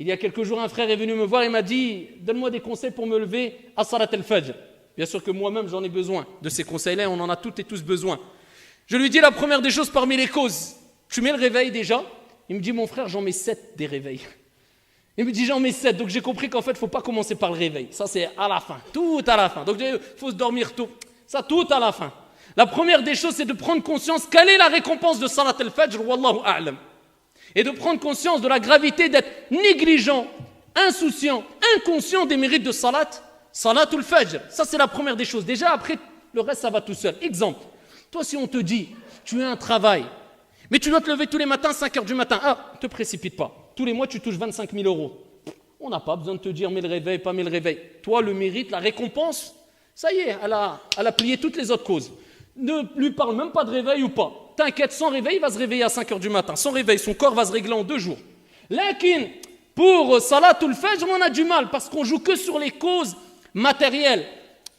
Il y a quelques jours, un frère est venu me voir et m'a dit « Donne-moi des conseils pour me lever à Salat al-Fajr ». Bien sûr que moi-même, j'en ai besoin de ces conseils-là, on en a toutes et tous besoin. Je lui dis la première des choses parmi les causes. Tu mets le réveil déjà? Il me dit « Mon frère, j'en mets 7 des réveils ». Il me dit j'en mets 7, donc j'ai compris qu'en fait, il ne faut pas commencer par le réveil. Ça, c'est à la fin, tout à la fin. Donc, il faut se dormir tôt. Ça, tout à la fin. La première des choses, c'est de prendre conscience quelle est la récompense de Salat al-Fajr, wallahu a'lam. Et de prendre conscience de la gravité d'être négligent, insouciant, inconscient des mérites de Salat al-Fajr. Ça, c'est la première des choses. Déjà, après, le reste, ça va tout seul. Exemple, toi, si on te dit, tu as un travail, mais tu dois te lever tous les matins, 5 heures du matin. Ah, ne te précipite pas. Tous les mois, tu touches 25 000 €. On n'a pas besoin de te dire, mets le réveil, pas mets le réveil. Toi, le mérite, la récompense, ça y est, elle a plié toutes les autres causes. Ne lui parle même pas de réveil ou pas. T'inquiète, sans réveil, il va se réveiller à 5 heures du matin. Sans réveil, son corps va se régler en 2 jours. Lakin, pour Salatul Fajr, on a du mal parce qu'on joue que sur les causes matérielles.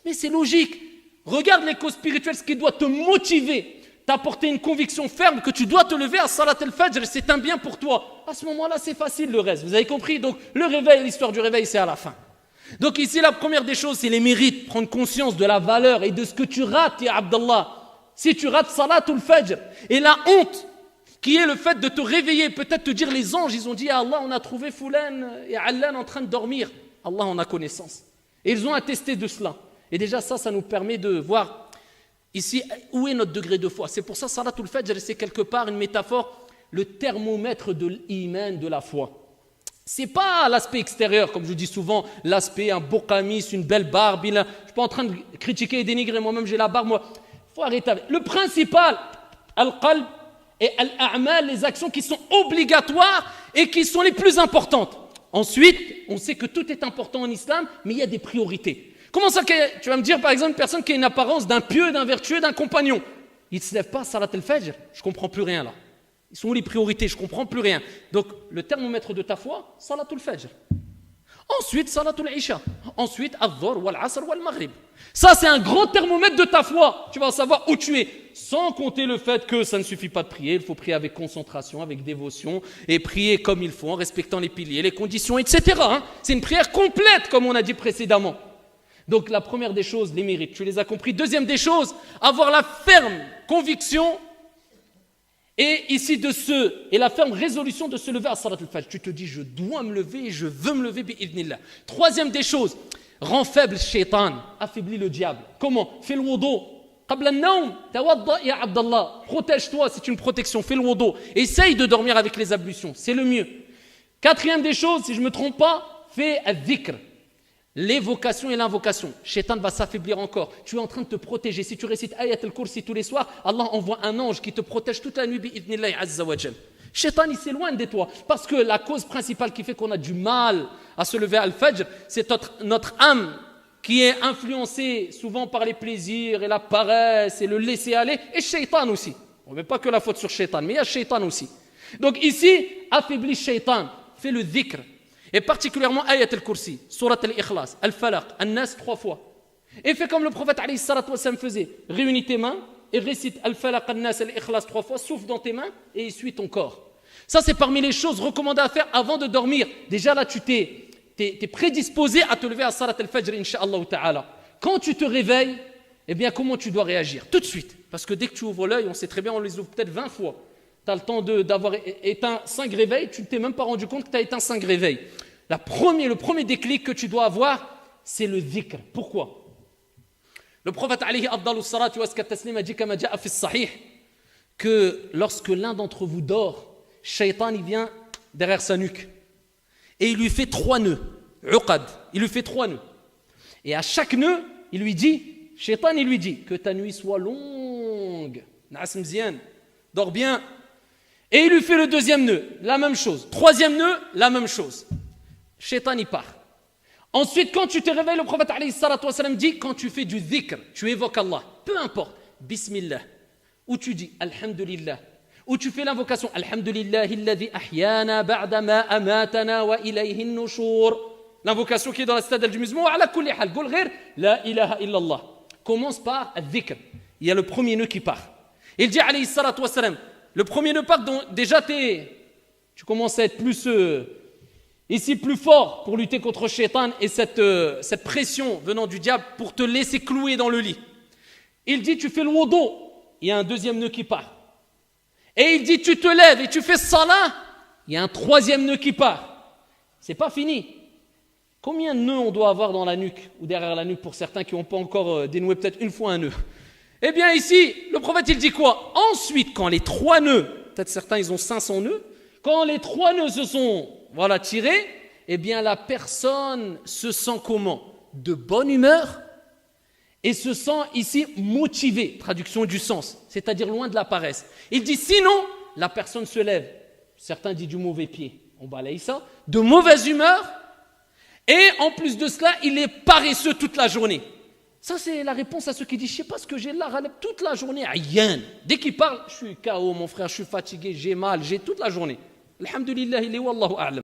Mais c'est logique. Regarde les causes spirituelles, ce qui doit te motiver, t'apporter une conviction ferme que tu dois te lever à Salat al-Fajr, c'est un bien pour toi. À ce moment-là, c'est facile le reste. Vous avez compris? Donc, le réveil, l'histoire du réveil, c'est à la fin. Donc ici, la première des choses, c'est les mérites. Prendre conscience de la valeur et de ce que tu rates, ya Abdallah. Si tu rates Salatul Fajr. Et la honte, qui est le fait de te réveiller, peut-être te dire les anges, ils ont dit, Allah, on a trouvé Foulan et Allan en train de dormir. Allah en a connaissance. Et ils ont attesté de cela. Et déjà, ça nous permet de voir ici où est notre degré de foi. C'est pour ça, Salatul Fajr, c'est quelque part une métaphore, le thermomètre de l'iman, de la foi. C'est pas l'aspect extérieur, comme je vous dis souvent, l'aspect, un beau camis, une belle barbe. Je ne suis pas en train de critiquer et dénigrer, moi-même j'ai la barbe, moi. Il faut arrêter avec. Le principal, al-qalb et al-a'mal, les actions qui sont obligatoires et qui sont les plus importantes. Ensuite, on sait que tout est important en islam, mais il y a des priorités. Comment ça, tu vas me dire par exemple une personne qui a une apparence d'un pieux, d'un vertueux, d'un compagnon. Il ne se lève pas, Salat al-Fajr, je ne comprends plus rien là. Ils sont où les priorités? Je ne comprends plus rien. Donc, le thermomètre de ta foi, Salatul Fajr. Ensuite, Salatul Isha. Ensuite, Al-Dhuhr, Wal-Asr, Wal-Maghrib. Ça, c'est un grand thermomètre de ta foi. Tu vas savoir où tu es. Sans compter le fait que ça ne suffit pas de prier. Il faut prier avec concentration, avec dévotion. Et prier comme il faut, en respectant les piliers, les conditions, etc. C'est une prière complète, comme on a dit précédemment. Donc, la première des choses, les mérites. Tu les as compris. Deuxième des choses, avoir la ferme conviction et ici et la ferme résolution de se lever à Salat al-Fajr. Tu te dis, je dois me lever et je veux me lever bi'idhnillah. Troisième des choses, rend faible shaitan, affaiblit le diable. Comment? Fais le wudu. Qabla an-nawm, tawadda ya Abdallah. Protège-toi, c'est une protection. Fais le wudu. Essaye de dormir avec les ablutions, c'est le mieux. Quatrième des choses, si je ne me trompe pas, fais al-dhikr. L'évocation et l'invocation. Shaitan va s'affaiblir encore. Tu es en train de te protéger. Si tu récites Ayat al-Kursi tous les soirs, Allah envoie un ange qui te protège toute la nuit bi'idhnillahi azza wa jal. Shaitan, il s'éloigne de toi. Parce que la cause principale qui fait qu'on a du mal à se lever à al-Fajr, c'est notre âme qui est influencée souvent par les plaisirs et la paresse et le laisser aller. Et Shaitan aussi. On ne met pas que la faute sur Shaitan, mais il y a Shaitan aussi. Donc ici, affaiblis Shaitan. Fais le dhikr. Et particulièrement Ayat al-Kursi, Surat al-Ikhlas, al-Falaq, al-Nas 3 fois. Et fais comme le prophète alayhi salatu wa sallam faisait. Réunis tes mains et récite al-Falaq, al-Nas, al-Ikhlas 3 fois, souffle dans tes mains et essuie ton corps. Ça, c'est parmi les choses recommandées à faire avant de dormir. Déjà là, tu t'es prédisposé à te lever à Salat al-Fajr, incha'Allah ta'ala. Quand tu te réveilles, eh bien, comment tu dois réagir? Tout de suite. Parce que dès que tu ouvres l'œil, on sait très bien, on les ouvre peut-être 20 fois. Tu as le temps d'avoir éteint 5 réveils, tu ne t'es même pas rendu compte que tu as éteint 5 réveils. Le premier déclic que tu dois avoir, c'est le dhikr. Pourquoi? Le prophète alayhi afdalu salatu wa taslim a dit kama ja'a fi sahih que lorsque l'un d'entre vous dort, Shaitan il vient derrière sa nuque et il lui fait 3 nœuds. Uqad, il lui fait 3 nœuds. Et à chaque nœud, il lui dit, Shaitan il lui dit que ta nuit soit longue. Na'as mzian, dors bien. Et il lui fait le 2e nœud, la même chose. 3e nœud, la même chose. Shaitan y part. Ensuite, quand tu te réveilles, le prophète alayhi salatu wa sallam dit, quand tu fais du dhikr, tu évoques Allah, peu importe, Bismillah, ou tu dis Alhamdulillah, ou tu fais l'invocation Alhamdulillahi alladhi ahyana ba'da ma amatana wa ilayhi an-nushur. L'invocation qui est dans la citadelle du musulman, ala kulli hal, qul ghayr la ilaha illallah. Commence par al-dhikr. Il y a le premier nœud qui part. Il dit alayhi salatu wa sallam, le premier nœud part, donc déjà tu commences à être plus ici plus fort pour lutter contre Shaitan et cette pression venant du diable pour te laisser clouer dans le lit. Il dit tu fais le wudu, il y a un deuxième nœud qui part. Et il dit tu te lèves et tu fais salat, il y a un troisième nœud qui part. C'est pas fini. Combien de nœuds on doit avoir dans la nuque ou derrière la nuque pour certains qui n'ont pas encore dénoué peut-être une fois un nœud? Eh bien ici, le prophète il dit quoi? Ensuite, quand les 3 nœuds, peut-être certains ils ont 500 nœuds, quand les 3 nœuds se sont tirés, eh bien la personne se sent comment? De bonne humeur et se sent ici motivée, traduction du sens, c'est-à-dire loin de la paresse. Il dit sinon, la personne se lève, certains disent du mauvais pied, on balaye ça, de mauvaise humeur, et en plus de cela, il est paresseux toute la journée. Ça, c'est la réponse à ceux qui disent, je ne sais pas ce que j'ai là, toute la journée, rien. Dès qu'il parle, je suis KO, mon frère, je suis fatigué, j'ai mal, j'ai toute la journée. Alhamdulillah, il est wallahu a'lam.